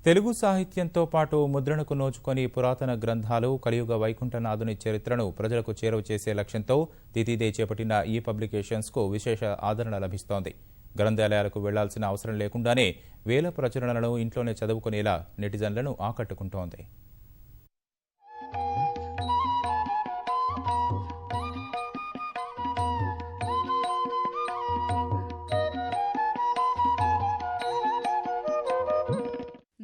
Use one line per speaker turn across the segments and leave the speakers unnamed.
తెలుగు సాహిత్యంతో పాటు ముద్రణకు నోచుకొని పురాతన గ్రంథాలు, కలియుగ వైకుంఠనాథుని చరిత్రను ప్రజలకు చేరువ చేసే లక్ష్యంతో తితిదే చేపట్టిన ఈ పబ్లికేషన్స్కు విశేష ఆదరణ లభిస్తోంది. గ్రంథాలయాలకు వెళ్లాల్సిన అవసరం లేకుండానే వేల ప్రచురణలను ఇంట్లోనే చదువుకునేలా నెటిజన్లను ఆకట్టుకుంటోంది.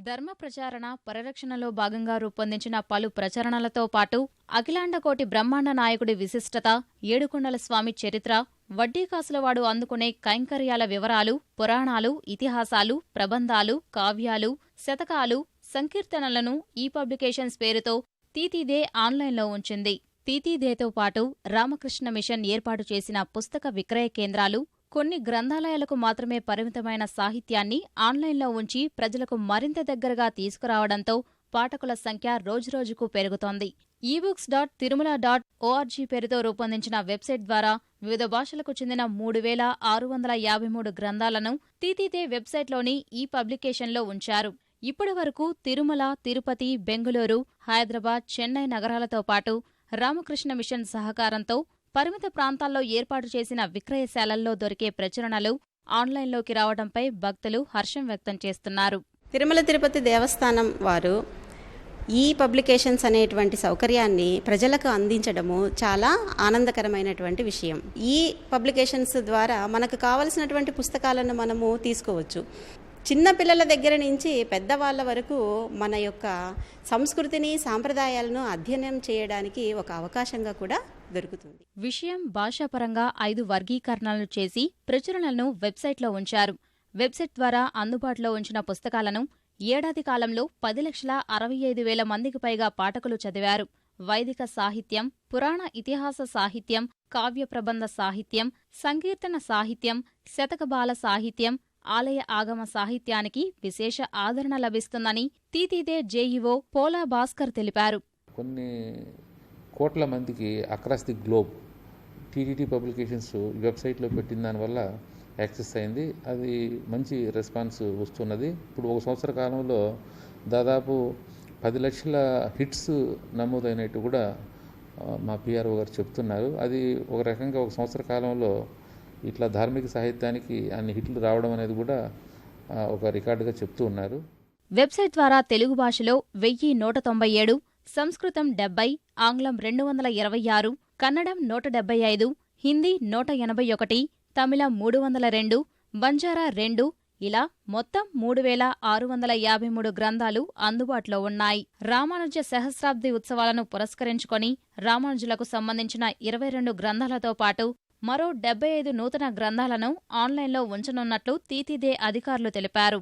ధర్మ ప్రచారణ పరిరక్షణలో భాగంగా రూపొందించిన పలు ప్రచురణలతో పాటు అఖిలాండకోటి బ్రహ్మాండ నాయకుడి విశిష్టత, ఏడుకొండల స్వామి చరిత్ర, వడ్డీ కాసులవాడు అందుకునే కైంకర్యాల వివరాలు, పురాణాలు, ఇతిహాసాలు, ప్రబంధాలు, కావ్యాలు, శతకాలు, సంకీర్తనలను ఈ పబ్లికేషన్స్ పేరుతో తితిదే ఆన్లైన్లో ఉంచింది. తితిదేతో పాటు రామకృష్ణ మిషన్ ఏర్పాటు చేసిన పుస్తక విక్రయ కేంద్రాలు, కొన్ని గ్రంథాలయాలకు మాత్రమే పరిమితమైన సాహిత్యాన్ని ఆన్లైన్లో ఉంచి ప్రజలకు మరింత దగ్గరగా తీసుకురావడంతో పాఠకుల సంఖ్య రోజురోజుకు పెరుగుతోంది. ebooks.tirumala.org పేరుతో రూపొందించిన వెబ్సైట్ ద్వారా వివిధ భాషలకు చెందిన 3653 గ్రంథాలను తితిదే వెబ్సైట్లోని ఈ పబ్లికేషన్లో ఉంచారు. ఇప్పటి వరకు తిరుమల, తిరుపతి, బెంగుళూరు, హైదరాబాద్, చెన్నై నగరాలతో పాటు రామకృష్ణ మిషన్ సహకారంతో పరిమిత ప్రాంతాల్లో ఏర్పాటు చేసిన విక్రయశాలల్లో దొరికే ప్రచురణలు ఆన్లైన్లోకి రావడంపై భక్తులు హర్షం వ్యక్తం చేస్తున్నారు.
తిరుమల తిరుపతి దేవస్థానం వారు ఈ పబ్లికేషన్స్ అనేటువంటి సౌకర్యాన్ని ప్రజలకు అందించడము చాలా ఆనందకరమైనటువంటి విషయం. ఈ పబ్లికేషన్స్ ద్వారా మనకు కావలసినటువంటి పుస్తకాలను మనము తీసుకోవచ్చు. చిన్న పిల్లల దగ్గర నుంచి పెద్దవాళ్ళ వరకు మన యొక్క సంస్కృతిని, సాంప్రదాయాలను అధ్యయనం చేయడానికి ఒక అవకాశంగా కూడా దొరుకుతుంది.
విషయం భాషాపరంగా 5 వర్గీకరణలు చేసి ప్రచురణలను వెబ్సైట్లో ఉంచారు. వెబ్సైట్ ద్వారా అందుబాటులో ఉంచిన పుస్తకాలను ఏడాది కాలంలో 10,65,000 మందికి పైగా పాఠకులు చదివారు. వైదిక సాహిత్యం, పురాణ ఇతిహాస సాహిత్యం, కావ్య ప్రబంధ సాహిత్యం, సంకీర్తన సాహిత్యం, శతకబాల సాహిత్యం, ఆలయ ఆగమ సాహిత్యానికి విశేష ఆదరణ లభిస్తుందని తితిదే జేఈఓ పోలా భాస్కర్ తెలిపారు.
కొన్ని కోట్ల మందికి across the globe TTT publications వెబ్సైట్లో పెట్టిన దానివల్ల యాక్సెస్ అయింది. అది మంచి రెస్పాన్స్ వస్తున్నది. ఇప్పుడు 1 సంవత్సర కాలంలో దాదాపు 10 లక్షల హిట్స్ నమోదైనట్టు కూడా మా పిఆర్ఓ గారు చెప్తున్నారు. అది ఒక రకంగా 1 సంవత్సర కాలంలో ఇట్లా ధార్మిక సాహిత్యానికి అన్ని హిట్లు రావడం అనేది కూడా ఒక రికార్డుగా చెప్తూ ఉన్నారు.
వెబ్సైట్ ద్వారా తెలుగు భాషలో 1197, సంస్కృతం 70, ఆంగ్లం 226, కన్నడం 175, హిందీ 181, తమిళం 302, బంజారా 2 ఇలా మొత్తం 3,653 గ్రంథాలు అందుబాటులో ఉన్నాయి. రామానుజ సహస్రాబ్ది ఉత్సవాలను పురస్కరించుకొని రామానుజులకు సంబంధించిన 22 గ్రంథాలతో పాటు మరో 75 నూతన గ్రంథాలను ఆన్లైన్లో ఉంచనున్నట్లు తితిదే అధికారులు తెలిపారు.